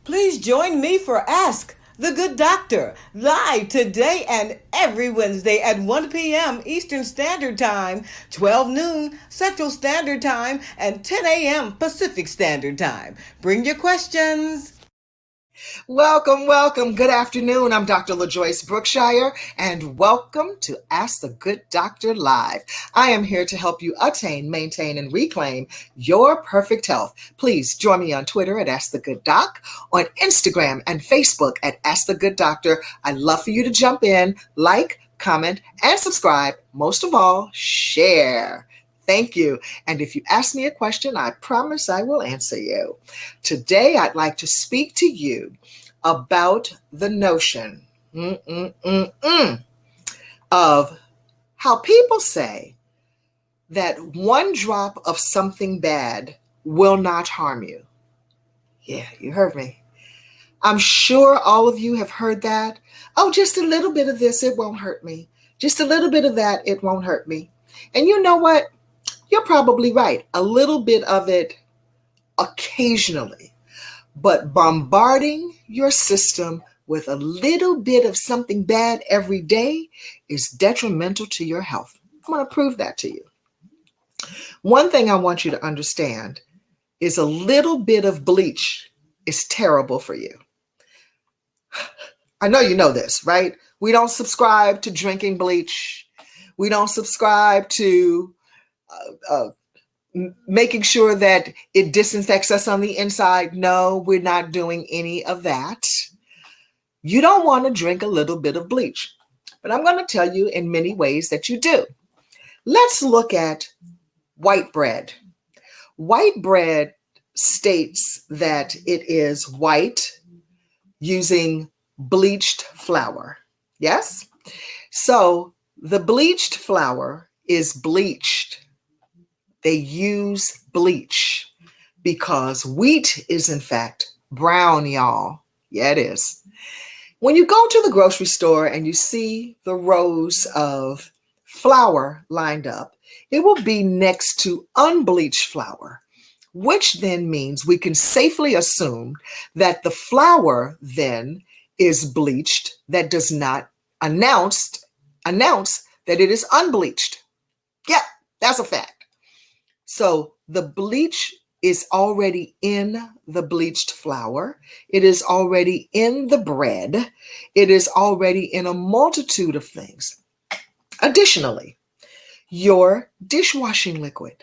Please join me for Ask the Good Doctor, live today and every Wednesday at 1 p.m. Eastern Standard Time, 12 noon Central Standard Time, and 10 a.m. Pacific Standard Time. Bring your questions. Welcome, welcome. Good afternoon. I'm Dr. LaJoyce Brookshire, and welcome to Ask the Good Doctor Live. I am here to help you attain, maintain, and reclaim your perfect health. Please join me on Twitter at Ask the Good Doc, on Instagram and Facebook at Ask the Good Doctor. I'd love for you to jump in, like, comment, and subscribe. Most of all, share. Thank you. And if you ask me a question, I promise I will answer you. Today, I'd like to speak to you about the notion of how people say that one drop of something bad will not harm you. Yeah, you heard me. I'm sure all of you have heard that. Oh, just a little bit of this, it won't hurt me. Just a little bit of that, it won't hurt me. And you know what? You're probably right. A little bit of it occasionally, but bombarding your system with a little bit of something bad every day is detrimental to your health. I'm going to prove that to you. One thing I want you to understand is a little bit of bleach is terrible for you. I know you know this, right? We don't subscribe to drinking bleach. We don't subscribe to making sure that it disinfects us on the inside. No, we're not doing any of that. You don't want to drink a little bit of bleach, but I'm going to tell you in many ways that you do. Let's look at white bread. White bread states that it is white using bleached flour. Yes? So the bleached flour is bleached. They use bleach because wheat is in fact brown, y'all. Yeah, it is. When you go to the grocery store and you see the rows of flour lined up, it will be next to unbleached flour, which then means we can safely assume that the flour then is bleached. That does not announce that it is unbleached. Yeah, that's a fact. So the bleach is already in the bleached flour. It is already in the bread. It is already in a multitude of things. Additionally, your dishwashing liquid.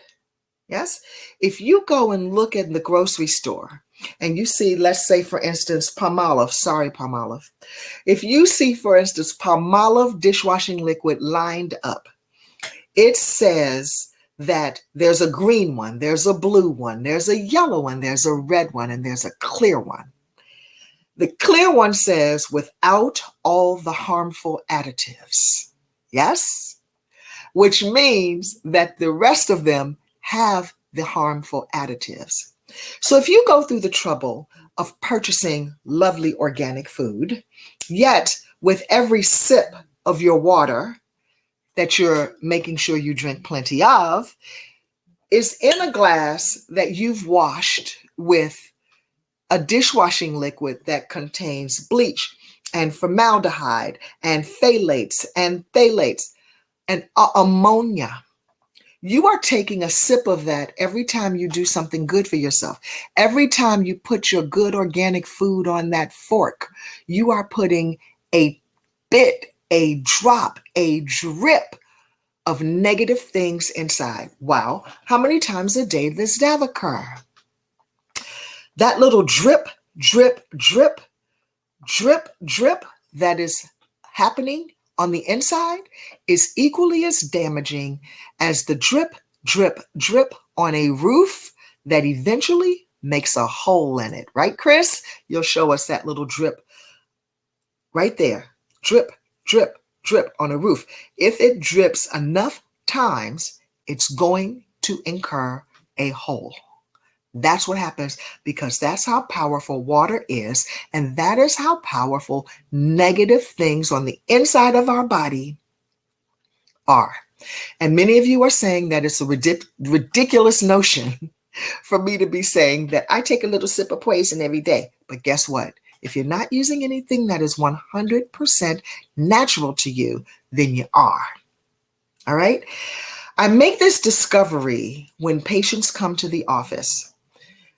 Yes, if you go and look at the grocery store and you see, let's say, for instance, Palmolive. Sorry, Palmolive. If you see, for instance, Palmolive dishwashing liquid lined up, it says that there's a green one, there's a blue one, there's a yellow one, there's a red one, and there's a clear one. The clear one says without all the harmful additives. Yes? Which means that the rest of them have the harmful additives. So if you go through the trouble of purchasing lovely organic food, yet with every sip of your water that you're making sure you drink plenty of is in a glass that you've washed with a dishwashing liquid that contains bleach and formaldehyde and phthalates and ammonia. You are taking a sip of that every time you do something good for yourself. Every time you put your good organic food on that fork, you are putting a bit, a drop, a drip of negative things inside. Wow. How many times a day does that occur? That little drip, drip, drip, drip, drip that is happening on the inside is equally as damaging as the drip, drip, drip on a roof that eventually makes a hole in it. Right, Chris? You'll show us that little drip right there. Drip, drip, drip on a roof. If it drips enough times, it's going to incur a hole. That's what happens, because that's how powerful water is, and that is how powerful negative things on the inside of our body are. And many of you are saying that it's a ridiculous notion for me to be saying that I take a little sip of poison every day. But guess what? If you're not using anything that is 100% natural to you, then you are. All right? I make this discovery when patients come to the office.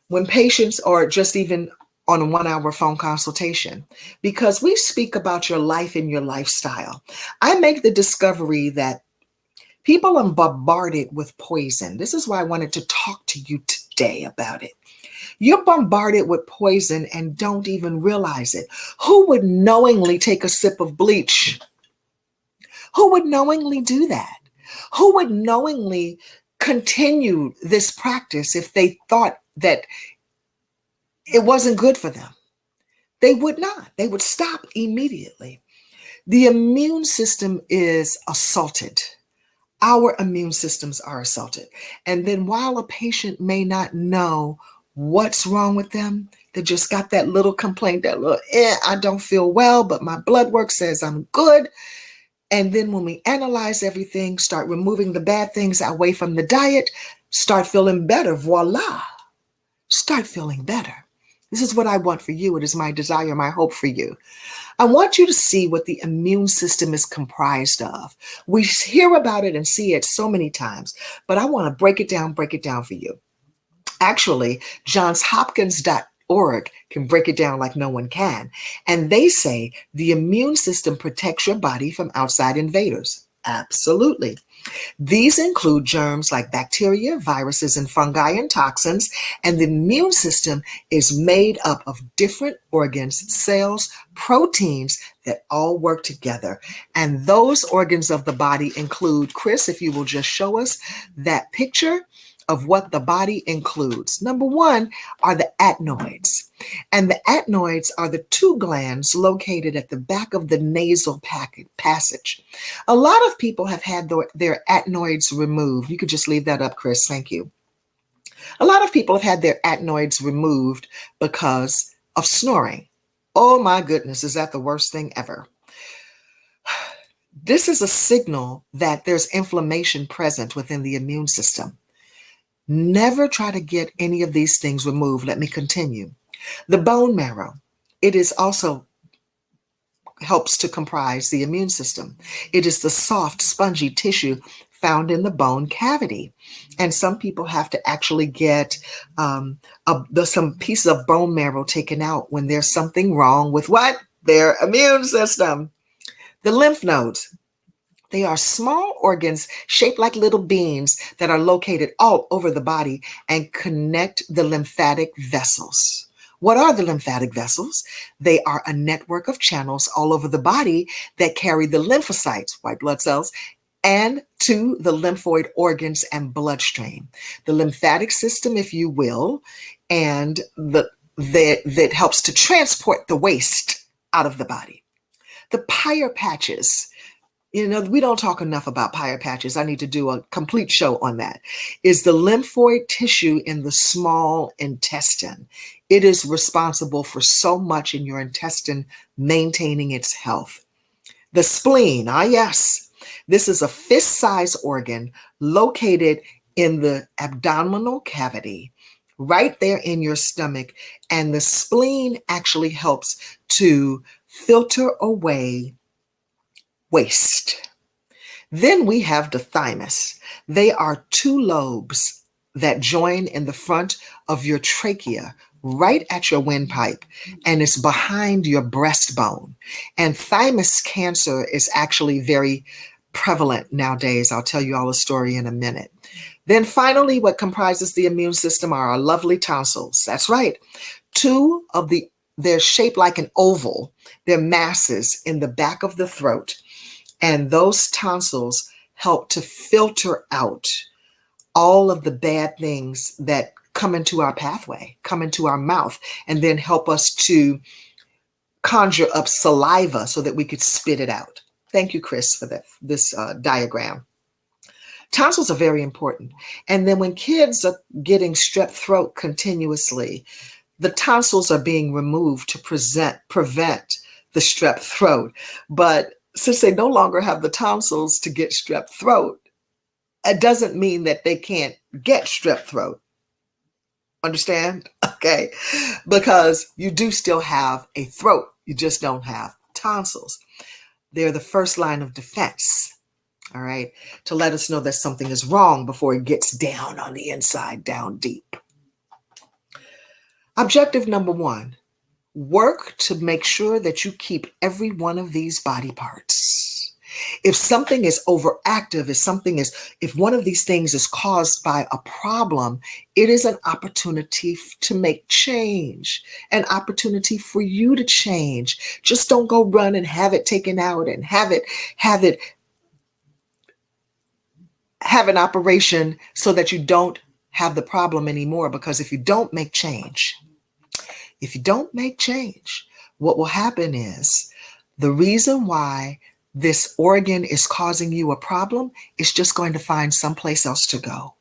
When patients, or just even on a 1-hour phone consultation, because we speak about your life and your lifestyle. I make the discovery that people are bombarded with poison. This is why I wanted to talk to you today about it. You're bombarded with poison and don't even realize it. Who would knowingly take a sip of bleach? Who would knowingly do that? Who would knowingly continue this practice if they thought that it wasn't good for them? They would not. They would stop immediately. The immune system is assaulted. Our immune systems are assaulted. And then while a patient may not know what's wrong with them, they just got that little complaint, that little, I don't feel well, but my blood work says I'm good. And then when we analyze everything, start removing the bad things away from the diet, start feeling better. Voila. Start feeling better. This is what I want for you. It is my desire, my hope for you. I want you to see what the immune system is comprised of. We hear about it and see it so many times, but I want to break it down for you. Actually, JohnsHopkins.org can break it down like no one can. And they say the immune system protects your body from outside invaders. Absolutely. These include germs like bacteria, viruses, and fungi and toxins, and the immune system is made up of different organs, cells, proteins that all work together. And those organs of the body include, Chris, if you will just show us that picture of what the body includes. Number one are the adenoids. And the adenoids are the 2 glands located at the back of the nasal passage. A lot of people have had their adenoids removed. You could just leave that up, Chris. Thank you. A lot of people have had their adenoids removed because of snoring. Oh my goodness, is that the worst thing ever? This is a signal that there's inflammation present within the immune system. Never try to get any of these things removed. Let me continue. The bone marrow, it is also helps to comprise the immune system. It is the soft, spongy tissue found in the bone cavity. And some people have to actually get some pieces of bone marrow taken out when there's something wrong with what? Their immune system. The lymph nodes. They are small organs shaped like little beans that are located all over the body and connect the lymphatic vessels. What are the lymphatic vessels? They are a network of channels all over the body that carry the lymphocytes, white blood cells, and to the lymphoid organs and bloodstream. The lymphatic system, if you will, and that helps to transport the waste out of the body. The Peyer's patches. You know, we don't talk enough about Peyer's patches. I need to do a complete show on that. Is the lymphoid tissue in the small intestine. It is responsible for so much in your intestine, maintaining its health. The spleen, yes. This is a fist-sized organ located in the abdominal cavity, right there in your stomach. And the spleen actually helps to filter away waste. Then we have the thymus. They are two lobes that join in the front of your trachea, right at your windpipe, and it's behind your breastbone. And thymus cancer is actually very prevalent nowadays. I'll tell you all a story in a minute. Then finally, what comprises the immune system are our lovely tonsils. That's right. They're shaped like an oval. They're masses in the back of the throat. And those tonsils help to filter out all of the bad things that come into our pathway, come into our mouth, and then help us to conjure up saliva so that we could spit it out. Thank you, Chris, for this diagram. Tonsils are very important. And then when kids are getting strep throat continuously, the tonsils are being removed to prevent the strep throat. But since they no longer have the tonsils to get strep throat, it doesn't mean that they can't get strep throat. Understand? Okay. Because you do still have a throat. You just don't have tonsils. They're the first line of defense. All right. To let us know that something is wrong before it gets down on the inside, down deep. Objective number 1, work to make sure that you keep every one of these body parts. If something is overactive, if one of these things is caused by a problem, it is an opportunity to make change, an opportunity for you to change. Just don't go run and have it taken out and have an operation so that you don't have the problem anymore. Because if you don't make change, what will happen is the reason why this organ is causing you a problem is just going to find someplace else to go,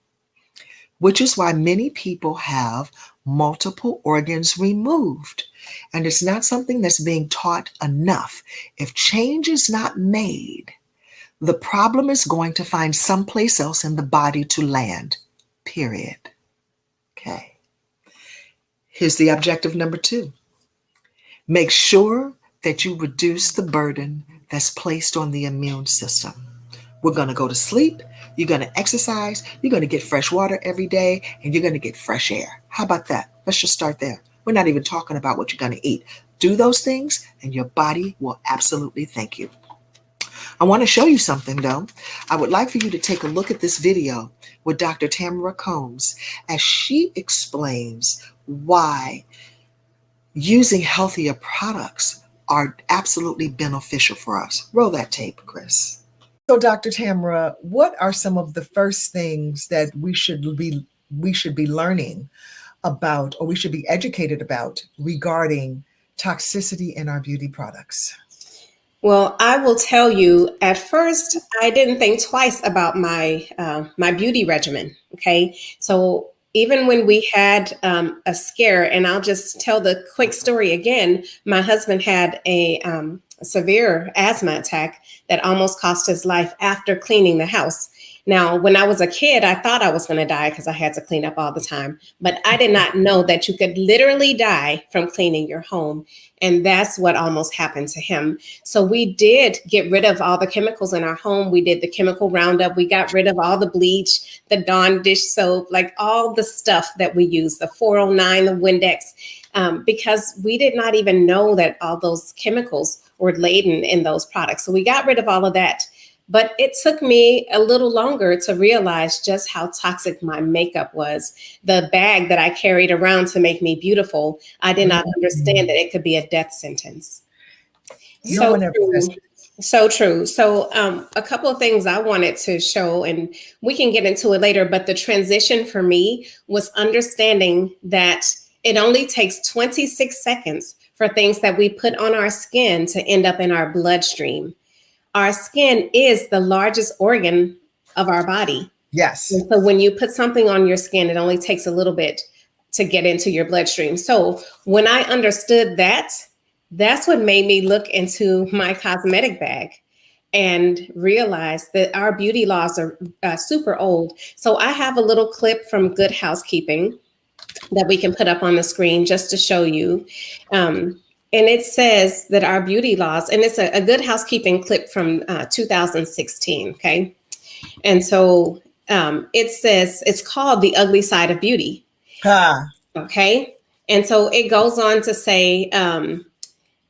which is why many people have multiple organs removed. And it's not something that's being taught enough. If change is not made, the problem is going to find someplace else in the body to land, period. Okay. Here's the objective number 2. Make sure that you reduce the burden that's placed on the immune system. We're going to go to sleep. You're going to exercise. You're going to get fresh water every day, and you're going to get fresh air. How about that? Let's just start there. We're not even talking about what you're going to eat. Do those things, and your body will absolutely thank you. I want to show you something, though. I would like for you to take a look at this video with Dr. Tammara Williams as she explains why using healthier products are absolutely beneficial for us. Roll that tape, Chris. So, Dr. Tammara, what are some of the first things that we should be learning about, or we should be educated about, regarding toxicity in our beauty products? Well, I will tell you, at first, I didn't think twice about my my beauty regimen. Okay, so even when we had a scare, and I'll just tell the quick story again. My husband had a severe asthma attack that almost cost his life after cleaning the house. Now, when I was a kid, I thought I was going to die because I had to clean up all the time. But I did not know that you could literally die from cleaning your home. And that's what almost happened to him. So we did get rid of all the chemicals in our home. We did the chemical roundup. We got rid of all the bleach, the Dawn dish soap, like all the stuff that we use, the 409, the Windex, because we did not even know that all those chemicals were laden in those products. So we got rid of all of that. But it took me a little longer to realize just how toxic my makeup was. The bag that I carried around to make me beautiful, I did not understand that it could be a death sentence. So true. So a couple of things I wanted to show, and we can get into it later, but the transition for me was understanding that it only takes 26 seconds for things that we put on our skin to end up in our bloodstream. Our skin is the largest organ of our body. Yes. And so when you put something on your skin, it only takes a little bit to get into your bloodstream. So when I understood that, that's what made me look into my cosmetic bag and realize that our beauty laws are super old. So I have a little clip from Good Housekeeping that we can put up on the screen just to show you. And it says that our beauty laws, and it's a Good Housekeeping clip from 2016, okay? And so it says it's called The Ugly Side of Beauty. Ah. Okay. And so it goes on to say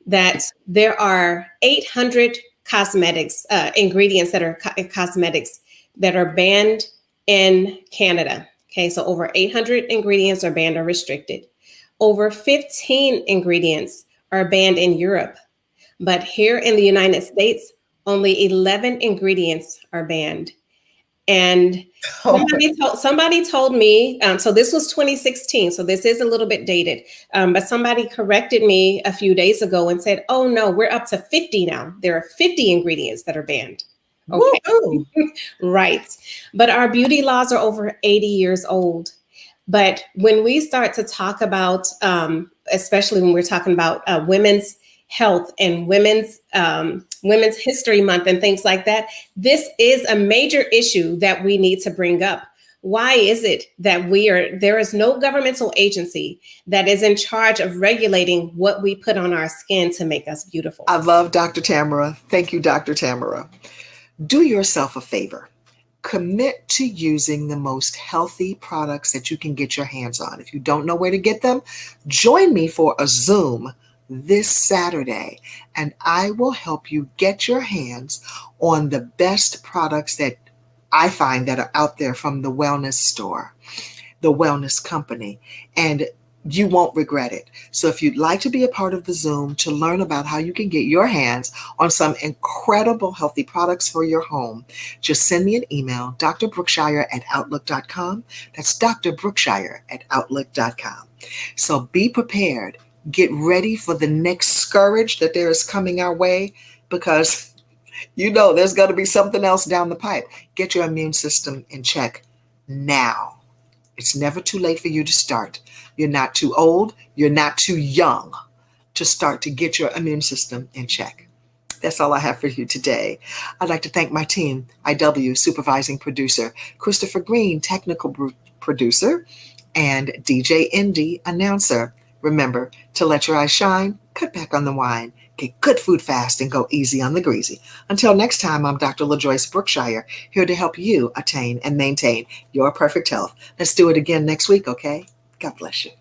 that there are 800 cosmetics ingredients that are cosmetics that are banned in Canada. Okay. So over 800 ingredients are banned or restricted. Over 15 ingredients are banned in Europe. But here in the United States, only 11 ingredients are banned. And somebody told me, so this was 2016, so this is a little bit dated, but somebody corrected me a few days ago and said, oh no, we're up to 50 now. There are 50 ingredients that are banned. Okay. Right. But our beauty laws are over 80 years old. But when we start to talk about, especially when we're talking about women's health and women's history month and things like that, this is a major issue that we need to bring up. Why is it that there is no governmental agency that is in charge of regulating what we put on our skin to make us beautiful? I love Dr. Tammara. Thank you, Dr. Tammara. Do yourself a favor. Commit to using the most healthy products that you can get your hands on. If you don't know where to get them, join me for a Zoom this Saturday, and I will help you get your hands on the best products that I find that are out there from the wellness store, the wellness company, and you won't regret it. So if you'd like to be a part of the Zoom to learn about how you can get your hands on some incredible healthy products for your home, just send me an email, drbrookshire@outlook.com. That's drbrookshire@outlook.com. So be prepared. Get ready for the next scourge that there is coming our way, because there's going to be something else down the pipe. Get your immune system in check now. It's never too late for you to start. You're not too old. You're not too young to start to get your immune system in check. That's all I have for you today. I'd like to thank my team, IW supervising producer, Christopher Green, technical producer, and DJ Indy, announcer. Remember to let your eyes shine, cut back on the wine, get good food fast, and go easy on the greasy. Until next time, I'm Dr. LaJoyce Brookshire, here to help you attain and maintain your perfect health. Let's do it again next week, okay? God bless you.